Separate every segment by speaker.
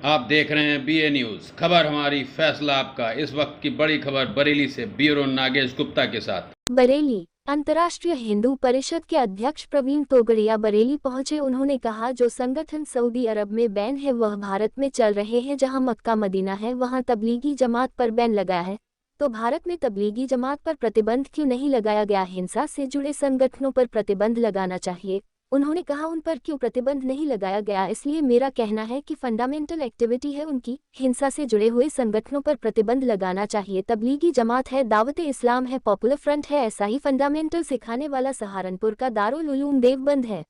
Speaker 1: आप देख रहे हैं बीए न्यूज। खबर हमारी, फैसला आपका। इस वक्त की बड़ी खबर बरेली से ब्यूरो नागेश गुप्ता के साथ।
Speaker 2: बरेली अंतर्राष्ट्रीय हिंदू परिषद के अध्यक्ष प्रवीण तोगड़िया बरेली पहुंचे। उन्होंने कहा, जो संगठन सऊदी अरब में बैन है वह भारत में चल रहे हैं। जहां मक्का मदीना है वहां तबलीगी जमात पर बैन लगा है, तो भारत में तबलीगी जमात पर प्रतिबंध क्यों नहीं लगाया गया? हिंसा से जुड़े संगठनों पर प्रतिबंध लगाना चाहिए। उन्होंने कहा, उन पर क्यों प्रतिबंध नहीं लगाया गया? इसलिए मेरा कहना है कि फंडामेंटल एक्टिविटी है उनकी, हिंसा से जुड़े हुए संगठनों पर प्रतिबंध लगाना चाहिए। तबलीगी जमात है, दावते इस्लाम है, पॉपुलर फ्रंट है, ऐसा ही फंडामेंटल सिखाने वाला सहारनपुर का दारुल उलूम देवबंद है।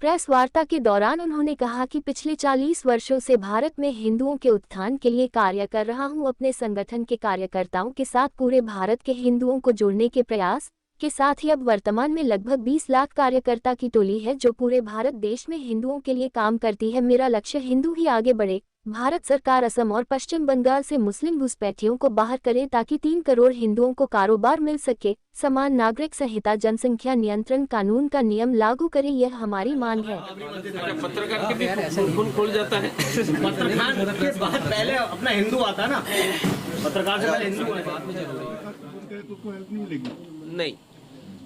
Speaker 2: प्रेस वार्ता के दौरान उन्होंने कहा कि पिछले 40 वर्षों से भारत में हिंदुओं के उत्थान के लिए कार्य कर रहा हूं। अपने संगठन के कार्यकर्ताओं के साथ पूरे भारत के हिंदुओं को जोड़ने के प्रयास के साथ ही अब वर्तमान में लगभग 20 लाख कार्यकर्ता की टोली है जो पूरे भारत देश में हिंदुओं के लिए काम करती है। मेरा लक्ष्य हिंदू ही आगे बढ़े। भारत सरकार असम और पश्चिम बंगाल से मुस्लिम घुसपैठियों को बाहर करे ताकि 3 करोड़ हिंदुओं को कारोबार मिल सके। समान नागरिक संहिता जनसंख्या नियंत्रण कानून का नियम लागू करे, यह हमारी मांग है।
Speaker 3: पत्रकार के भी खुल जाता है। पत्रकार के बाद पहले अपना हिंदू आता ना, पत्रकार से पहले हिंदू नहीं।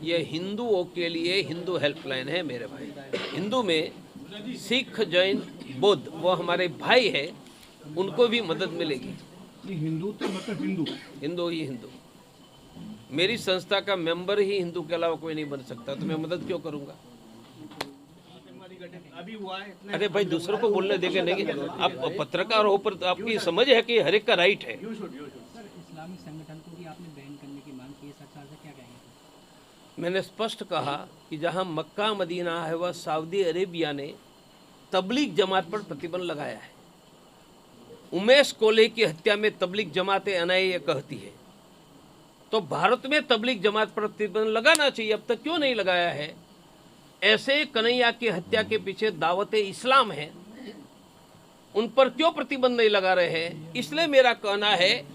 Speaker 3: ये हिंदुओं के लिए हिंदू हेल्पलाइन है मेरे भाई। हिंदू में सिख, जैन, बौद्ध वो हमारे भाई है, उनको भी मदद मिलेगी।
Speaker 4: हिंदू तो मतलब
Speaker 3: हिंदू ही हिंदू। मेरी संस्था का मेंबर ही हिंदू के अलावा कोई नहीं बन सकता, तो मैं मदद क्यों करूंगा?
Speaker 4: अभी हुआ है।
Speaker 3: अरे भाई, दूसरों को बोलने देंगे नहीं। आप पत्रकार हो, पर आपकी समझ है कि हर एक का राइट है।
Speaker 5: इस्लामिक संगठन को भी आपने बैन करने की मांग की, सरकार से क्या कहेंगे?
Speaker 3: मैंने स्पष्ट कहा कि जहां मक्का मदीना है वह सऊदी अरेबिया ने तबलीग जमात पर प्रतिबंध लगाया है। उमेश कोले की हत्या में तबलीग जमात एनआईए कहती है, तो भारत में तबलीग जमात पर प्रतिबंध लगाना चाहिए। अब तक क्यों नहीं लगाया है? ऐसे कन्हैया की हत्या के पीछे दावते इस्लाम है, उन पर क्यों प्रतिबंध नहीं लगा रहे हैं? इसलिए मेरा कहना है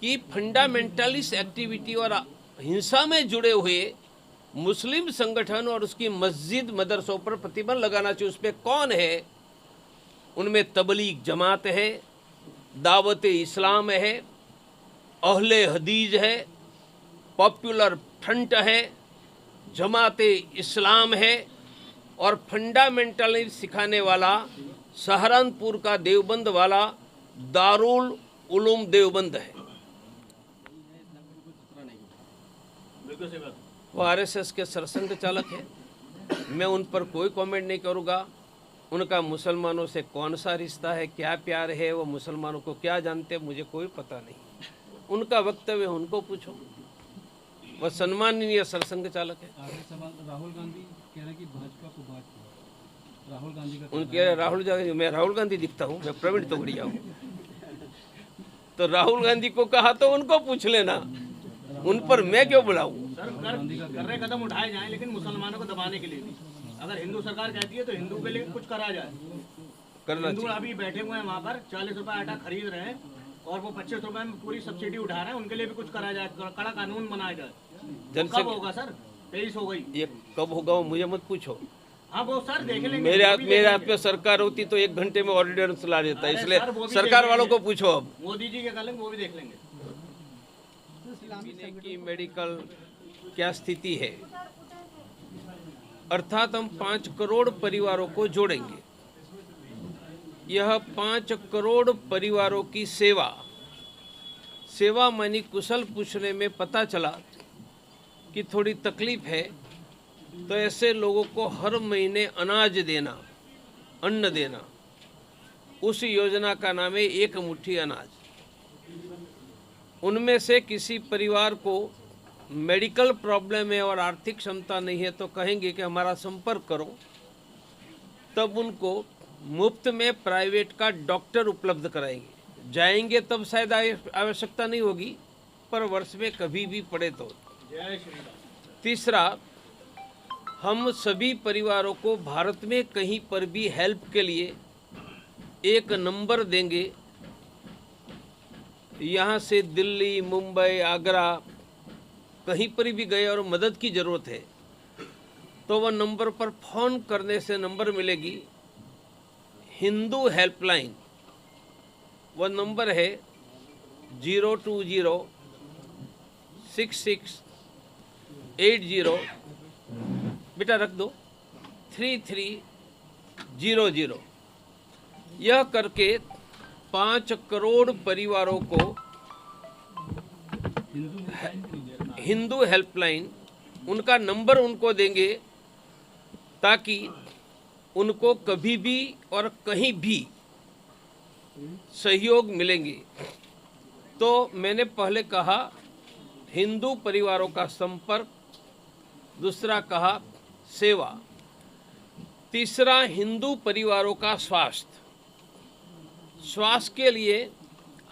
Speaker 3: कि फंडामेंटलिस्ट एक्टिविटी और हिंसा में जुड़े हुए मुस्लिम संगठन और उसकी मस्जिद मदरसों पर प्रतिबंध लगाना चाहिए। उस पर कौन है? उनमें तबलीग जमात है, दावत इस्लाम है, अहले हदीज है, पॉपुलर फ्रंट है, जमात इस्लाम है और फंडामेंटलिस्ट सिखाने वाला सहारनपुर का देवबंद वाला दारुल उलूम देवबंद है। वो आरएसएस के सरसंघ चालक है। मैं उन पर कोई कमेंट नहीं करूँगा। उनका मुसलमानों से कौन सा रिश्ता है, क्या प्यार है, वो मुसलमानों को क्या जानते हैं, मुझे कोई पता नहीं। उनका वक्तव्य उनको पूछो। वह सम्माननीय सरसंघ चालक है।
Speaker 5: राहुल गांधी कह रहे कि भाजपा को बात की। राहुल गांधी का
Speaker 3: उनके मैं राहुल गांधी दिखता हूँ? मैं प्रवीण तोगड़िया हूँ। तो राहुल गांधी को कहा तो उनको पूछ लेना, उन पर मैं क्यों बुलाऊं?
Speaker 4: कर रहे कदम उठाए जाएं, लेकिन मुसलमानों को दबाने के लिए नहीं। अगर हिंदू सरकार कहती है तो हिंदू के लिए कुछ करा जाए।
Speaker 3: करना
Speaker 4: हिंदू
Speaker 3: चाहिए।
Speaker 4: अभी बैठे हुए हैं वहाँ पर, 40 रुपए आटा खरीद रहे हैं और वो 25 रुपए में पूरी सब्सिडी उठा रहे हैं। उनके लिए भी कुछ करा जाए, कड़ा कानून बनाया जाए। कब होगा सर? 23 हो गई।
Speaker 3: ये कब होगा वो मुझे मत पूछो।
Speaker 4: हाँ वो सर देख लेंगे।
Speaker 3: मेरे हाथ पे सरकार होती तो 1 घंटे में ऑर्डिनेंस ला देता है, इसलिए सरकार वालों को पूछो। अब
Speaker 4: मोदी जी के कल वो भी देख लेंगे
Speaker 3: की मेडिकल क्या स्थिति है, अर्थात हम 5 करोड़ परिवारों को जोड़ेंगे। यह 5 करोड़ परिवारों की सेवा मानी कुशल पूछने में पता चला कि थोड़ी तकलीफ है, तो ऐसे लोगों को हर महीने अनाज देना, अन्न देना। उस योजना का नाम है एक मुट्ठी अनाज। उनमें से किसी परिवार को मेडिकल प्रॉब्लम है और आर्थिक क्षमता नहीं है तो कहेंगे कि हमारा संपर्क करो, तब उनको मुफ्त में प्राइवेट का डॉक्टर उपलब्ध कराएंगे। जाएंगे तब शायद आवश्यकता नहीं होगी, पर वर्ष में कभी भी पड़े तो। तीसरा, हम सभी परिवारों को भारत में कहीं पर भी हेल्प के लिए एक नंबर देंगे। यहाँ से दिल्ली, मुंबई, आगरा कहीं पर भी गए और मदद की ज़रूरत है तो वह नंबर पर फ़ोन करने से नंबर मिलेगी, हिंदू हेल्पलाइन वह नंबर है 0206680, बेटा रख दो, 3300। यह करके 5 करोड़ परिवारों को हिंदू हेल्पलाइन, उनका नंबर उनको देंगे ताकि उनको कभी भी और कहीं भी सहयोग मिलेंगे। तो मैंने पहले कहा हिंदू परिवारों का संपर्क, दूसरा कहा सेवा, तीसरा हिंदू परिवारों का स्वास्थ्य। स्वास्थ्य के लिए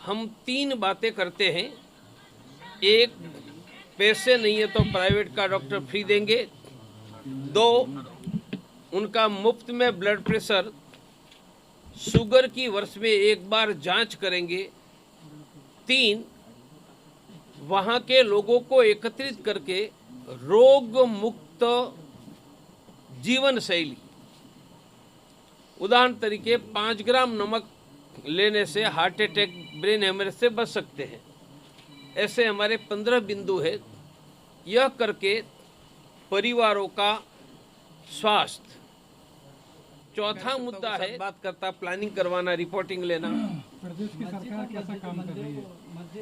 Speaker 3: हम 3 बातें करते हैं। एक, पैसे नहीं है तो प्राइवेट का डॉक्टर फ्री देंगे। 2, उनका मुफ्त में ब्लड प्रेशर, शुगर की वर्ष में 1 बार जांच करेंगे। 3, वहाँ के लोगों को एकत्रित करके रोग मुक्त जीवन शैली, उदाहरण तरीके 5 ग्राम नमक लेने से हार्ट अटैक, ब्रेन हेमरेज से बच सकते हैं। ऐसे हमारे 15 बिंदु है। यह करके परिवारों का स्वास्थ्य। चौथा मुद्दा है, बात करता प्लानिंग करवाना, रिपोर्टिंग लेना।
Speaker 5: प्रदेश की सरकार कैसा काम कर रही है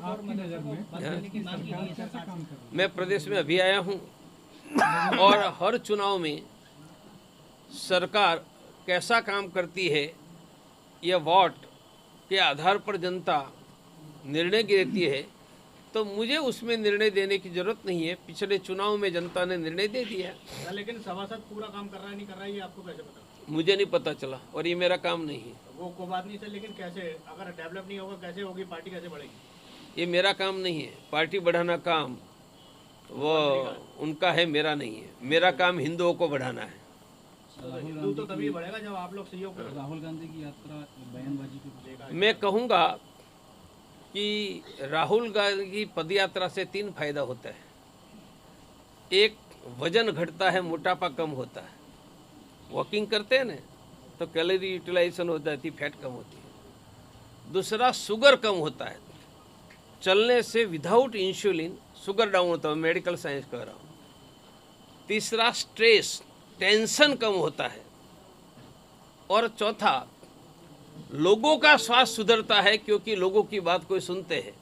Speaker 5: आपकी नज़र में? प्रदेश की सरकार कैसा काम कर रही
Speaker 3: मैं प्रदेश में अभी आया हूँ और हर चुनाव में सरकार कैसा काम करती है यह वोट के आधार पर जनता निर्णय देती है, तो मुझे उसमें निर्णय देने की जरूरत नहीं है। पिछले चुनाव में जनता ने निर्णय दे दिया।
Speaker 4: लेकिन सभासद पूरा काम कर रहा है नहीं कर रहा है, ये आपको कैसे पता?
Speaker 3: मुझे नहीं पता चला और ये मेरा काम नहीं है।
Speaker 4: वो कोई बात नहीं सर, लेकिन कैसे, अगर डेवलप नहीं होगा कैसे होगी पार्टी, कैसे बढ़ेगी?
Speaker 3: ये मेरा काम नहीं है। पार्टी बढ़ाना काम वो उनका है, मेरा नहीं है। मेरा काम हिंदुओं को बढ़ाना है।
Speaker 4: हिंदू तो तभी बढ़ेगा जब आप लोग सहयोग करें।
Speaker 5: राहुल गांधी की यात्रा बयानबाजी के
Speaker 3: मैं कहूँगा कि राहुल गांधी की पदयात्रा से 3 फायदा होता है। एक, वजन घटता है, मोटापा कम होता है। वॉकिंग करते हैं ना तो कैलोरी यूटिलाइजेशन हो जाती, फैट कम होती है। दूसरा, शुगर कम होता है। चलने से विदाउट इंसुलिन शुगर डाउन होता है, मेडिकल साइंस कह रहा हूँ। तीसरा, स्ट्रेस, टेंशन कम होता है। और चौथा, लोगों का स्वास्थ्य सुधरता है क्योंकि लोगों की बात कोई सुनते हैं।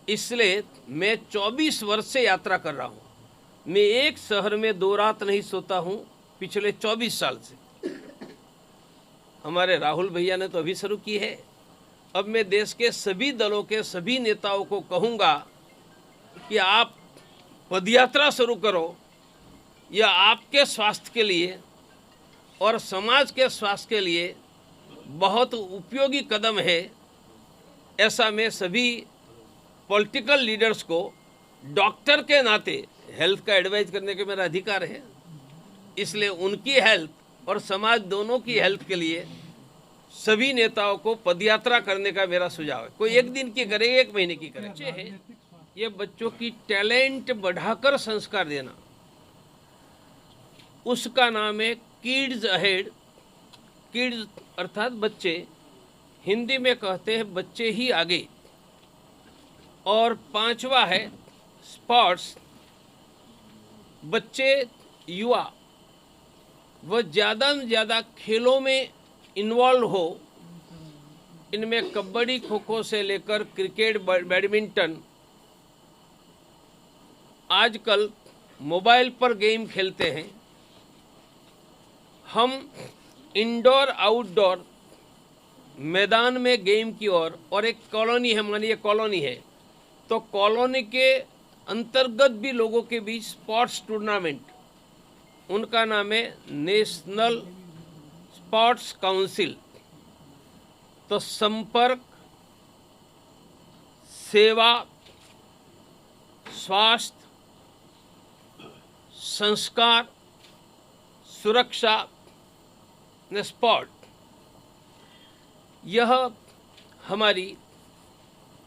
Speaker 3: इसलिए मैं 24 वर्ष से यात्रा कर रहा हूँ। मैं एक शहर में 2 रात नहीं सोता हूँ पिछले 24 साल से। हमारे राहुल भैया ने तो अभी शुरू की है। अब मैं देश के सभी दलों के सभी नेताओं को कहूँगा कि आप पदयात्रा शुरू करो। यह आपके स्वास्थ्य के लिए और समाज के स्वास्थ्य के लिए बहुत उपयोगी कदम है। ऐसा मैं सभी पॉलिटिकल लीडर्स को डॉक्टर के नाते हेल्थ का एडवाइस करने के मेरा अधिकार है। इसलिए उनकी हेल्थ और समाज दोनों की हेल्थ के लिए सभी नेताओं को पदयात्रा करने का मेरा सुझाव है। कोई 1 दिन की करे, 1 महीने की करे। बच्चे हैं, ये बच्चों की टैलेंट बढ़ाकर संस्कार देना, उसका नाम है किड्स अहेड। किड्स अर्थात बच्चे, हिंदी में कहते हैं बच्चे ही आगे। और 5वां है स्पोर्ट्स। बच्चे, युवा, वह ज़्यादा से ज़्यादा खेलों में इन्वॉल्व हो। इनमें कबड्डी, खो खो से लेकर क्रिकेट, बैडमिंटन। आजकल मोबाइल पर गेम खेलते हैं। हम इंडोर आउटडोर मैदान में गेम की ओर, और एक कॉलोनी है, हमारी ये कॉलोनी है, तो कॉलोनी के अंतर्गत भी लोगों के बीच स्पोर्ट्स टूर्नामेंट, उनका नाम है नेशनल स्पोर्ट्स काउंसिल। तो संपर्क, सेवा, स्वास्थ्य, संस्कार, सुरक्षा, स्पोर्ट, यह हमारी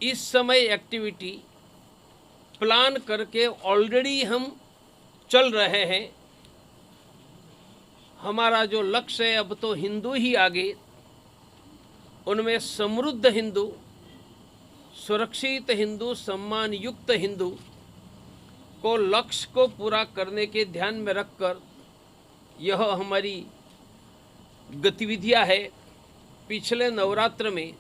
Speaker 3: इस समय एक्टिविटी प्लान करके ऑलरेडी हम चल रहे हैं। हमारा जो लक्ष्य है, अब तो हिंदू ही आगे, उनमें समृद्ध हिंदू, सुरक्षित हिंदू, सम्मान युक्त हिंदू को लक्ष्य को पूरा करने के ध्यान में रखकर यह हमारी गतिविधियां है। पिछले नवरात्र में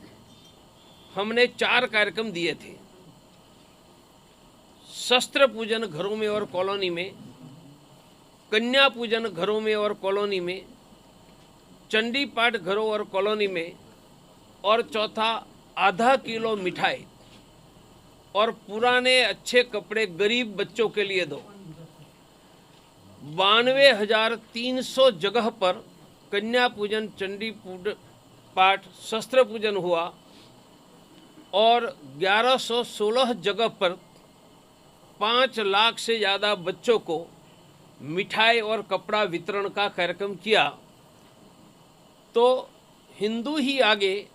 Speaker 3: हमने 4 कार्यक्रम दिए थे। शस्त्र पूजन घरों में और कॉलोनी में, कन्या पूजन घरों में और कॉलोनी में, चंडी पाठ घरों और कॉलोनी में, और चौथा आधा किलो मिठाई और पुराने अच्छे कपड़े गरीब बच्चों के लिए दो। 92,300 जगह पर कन्या पूजन, चंडी पाठ, शस्त्र पूजन हुआ और 1116 जगह पर 5 लाख से ज़्यादा बच्चों को मिठाई और कपड़ा वितरण का कार्यक्रम किया। तो हिंदू ही आगे,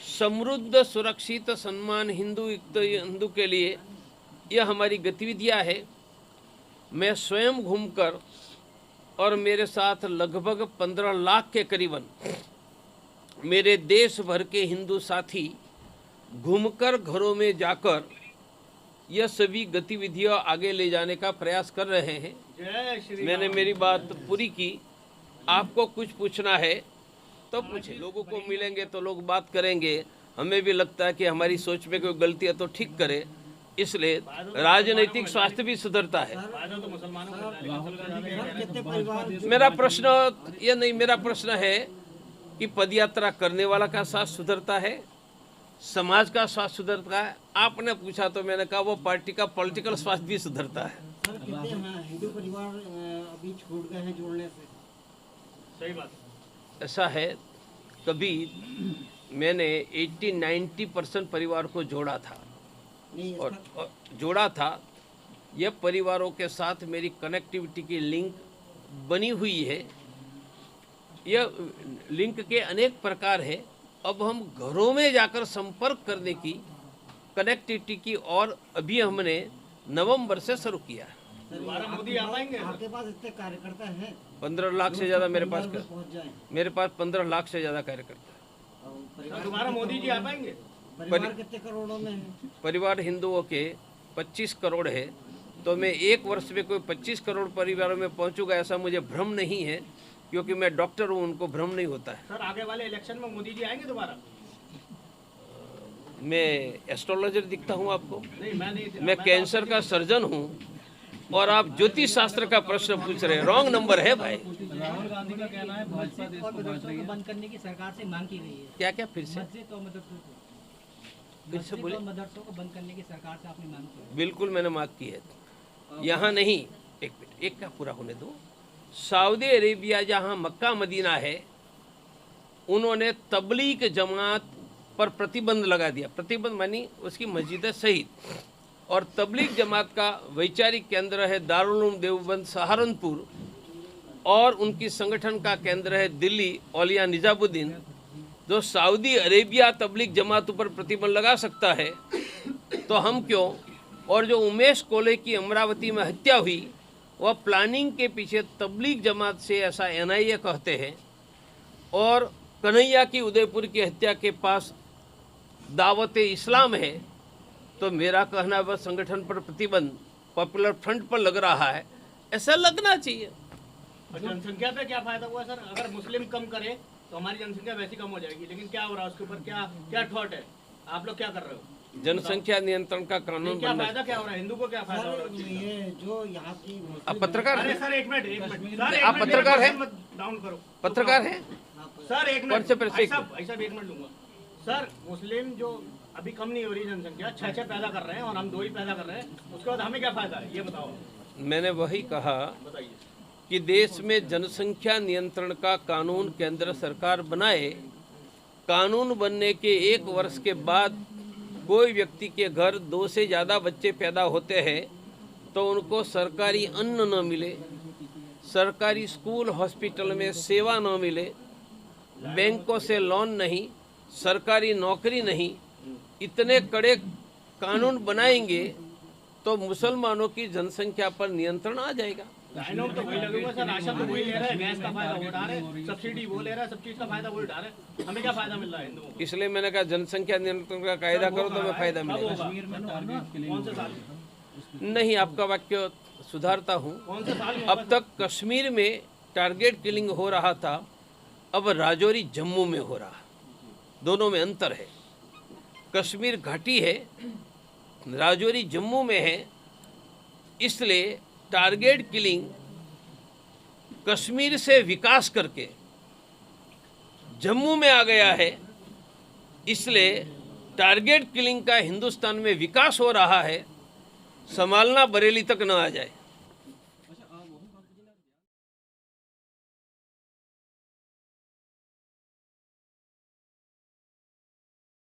Speaker 3: समृद्ध, सुरक्षित, सम्मान हिंदू युक्त हिंदू के लिए यह हमारी गतिविधियां है। मैं स्वयं घूमकर और मेरे साथ लगभग 15 लाख के करीबन मेरे देश भर के हिंदू साथी घूमकर घरों में जाकर यह सभी गतिविधियां आगे ले जाने का प्रयास कर रहे हैं। मैंने मेरी बात पूरी की। आपको कुछ पूछना है तो पूछे। लोगों को मिलेंगे तो लोग बात करेंगे। हमें भी लगता है कि हमारी सोच में कोई गलती है तो ठीक करे, इसलिए राजनीतिक स्वास्थ्य भी सुधरता है। मेरा प्रश्न ये नहीं, मेरा प्रश्न है कि पदयात्रा करने वाला का स्वास्थ्य सुधरता है, समाज का स्वास्थ्य सुधरता है। आपने पूछा तो मैंने कहा वो पार्टी का पॉलिटिकल स्वास्थ्य भी सुधरता है।
Speaker 6: सर कितने हिंदू परिवार अभी छूट गए हैं जोड़ने से?
Speaker 4: सही बात।
Speaker 3: ऐसा है, कभी मैंने 80-90% परिवार को जोड़ा था और जोड़ा था। यह परिवारों के साथ मेरी कनेक्टिविटी की लिंक बनी हुई है। यह लिंक के अनेक प्रकार है। अब हम घरों में जाकर संपर्क करने की कनेक्टिविटी की और अभी हमने नवंबर से शुरू किया है।
Speaker 4: दोबारा मोदी आ पाएंगे?
Speaker 6: आपके पास इतने कार्यकर्ता हैं?
Speaker 3: 15 लाख से ज़्यादा मेरे पास
Speaker 6: पहुंच जाएं।
Speaker 3: मेरे पास 15 लाख से ज़्यादा कार्यकर्ता है।
Speaker 4: दोबारा मोदी जी आ पाएंगे?
Speaker 6: परिवार कितने करोड़ों में है?
Speaker 3: परिवार हिंदुओं के 25 करोड़ है, तो मैं 1 वर्ष में कोई 25 करोड़ परिवारों में पहुंचूंगा ऐसा मुझे भ्रम नहीं है, क्योंकि मैं डॉक्टर हूं, उनको भ्रम नहीं होता है।
Speaker 4: सर आगे वाले इलेक्शन में मोदी जी आएंगे दोबारा?
Speaker 3: मैं एस्ट्रोलॉजर दिखता हूं आपको?
Speaker 4: नहीं, मैं नहीं।
Speaker 3: मैं कैंसर का सर्जन हूं और आप ज्योतिष शास्त्र का प्रश्न पूछ रहे हैं। रॉन्ग नंबर है भाई।
Speaker 5: राहुल गांधी का कहना है भाजपा देश को बांट रही है।
Speaker 6: बंद करने की सरकार से मांग की गई है।
Speaker 3: क्या क्या फिर से
Speaker 6: मस्जिद और मदरसों को
Speaker 3: फिर से बोले?
Speaker 6: मदरसों को बंद करने की सरकार से आपने मांग की है।
Speaker 3: बिल्कुल मैंने मांग की है। यहाँ नहीं, एक मिनट, एक का पूरा होने दो। सऊदी अरेबिया जहाँ मक्का मदीना है, उन्होंने तबलीग जमात पर प्रतिबंध लगा दिया। प्रतिबंध मानी उसकी मस्जिद सहित। और तबलीग जमात का वैचारिक केंद्र है दारुल उलूम देवबंद सहारनपुर, और उनकी संगठन का केंद्र है दिल्ली औलिया निजामुद्दीन। जो सऊदी अरेबिया तबलीग जमात पर प्रतिबंध लगा सकता है तो हम क्यों? और जो उमेश कोले की अमरावती में हत्या हुई, वह प्लानिंग के पीछे तबलीग जमात से, ऐसा NIA कहते हैं। और कन्हैया की उदयपुर की हत्या के पास दावत इस्लाम है। तो मेरा कहना है बस संगठन पर प्रतिबंध पॉपुलर फ्रंट पर लग रहा है, ऐसा लगना चाहिए।
Speaker 4: जनसंख्या पे क्या फायदा हुआ सर? अगर मुस्लिम कम करे तो हमारी जनसंख्या वैसी कम हो जाएगी, लेकिन क्या हो रहा है उसके ऊपर? क्या थॉट है? आप लोग क्या कर रहे हो?
Speaker 3: जनसंख्या नियंत्रण का कानून
Speaker 4: क्या
Speaker 3: बनना।
Speaker 4: फायदा क्या हो रहा है? हिंदू को क्या फायदा हो रहा है?
Speaker 6: ये जो यहाँ की
Speaker 3: आप पत्रकार
Speaker 4: अरे
Speaker 3: हैं?
Speaker 4: सर एक मिनट सर,
Speaker 3: आप पत्रकार हैं?
Speaker 4: डाउन करो।
Speaker 3: पत्रकार हैं?
Speaker 4: सर एक
Speaker 3: कौन
Speaker 4: मिनट,
Speaker 3: से प्रेस?
Speaker 4: ऐसा एक मिनट लूंगा। सर मुस्लिम जो अभी कम नहीं हो रही जनसंख्या, 6 पैदा कर रहे हैं और हम 2 ही पैदा कर रहे हैं, उसके बाद हमें क्या फायदा है? ये बताओ।
Speaker 3: मैंने वही कहा
Speaker 4: बताइए।
Speaker 3: कि देश में जनसंख्या नियंत्रण का कानून केंद्र सरकार बनाए। कानून बनने के 1 वर्ष के बाद कोई व्यक्ति के घर 2 से ज़्यादा बच्चे पैदा होते हैं तो उनको सरकारी अन्न न मिले, सरकारी स्कूल हॉस्पिटल में सेवा न मिले, बैंकों से लोन नहीं, सरकारी नौकरी नहीं, इतने कड़े कानून बनाएंगे तो मुसलमानों की जनसंख्या पर नियंत्रण आ जाएगा।
Speaker 4: डायनोम तो वही लगेगा सर, राशन तो वही ले रहा है, गैस का फायदा वो उठा रहे हैं, सब्सिडी वो ले रहा है, सब चीज का फायदा वो उठा रहे हैं, हमें क्या फायदा मिल रहा है हिंदुओं को?
Speaker 3: इसलिए मैंने कहा जनसंख्या नियंत्रण का कायदा करो तो हमें फायदा
Speaker 4: कब
Speaker 3: मिलेगा।
Speaker 4: होगा?
Speaker 5: कश्मीर में टारगेट किलिंग
Speaker 4: कौन से साल में?
Speaker 3: नहीं, आपका वाक्य सुधारता हूँ।
Speaker 4: कौन से साल में
Speaker 3: अब तक कश्मीर में टारगेट किलिंग हो रहा था, अब राजौरी जम्मू में हो रहा, दोनों में अंतर है। कश्मीर घाटी है, राजौरी जम्मू में है, इसलिए टारगेट किलिंग कश्मीर से विकास करके जम्मू में आ गया है, इसलिए टारगेट किलिंग का हिंदुस्तान में विकास हो रहा है, संभालना बरेली तक न आ जाए।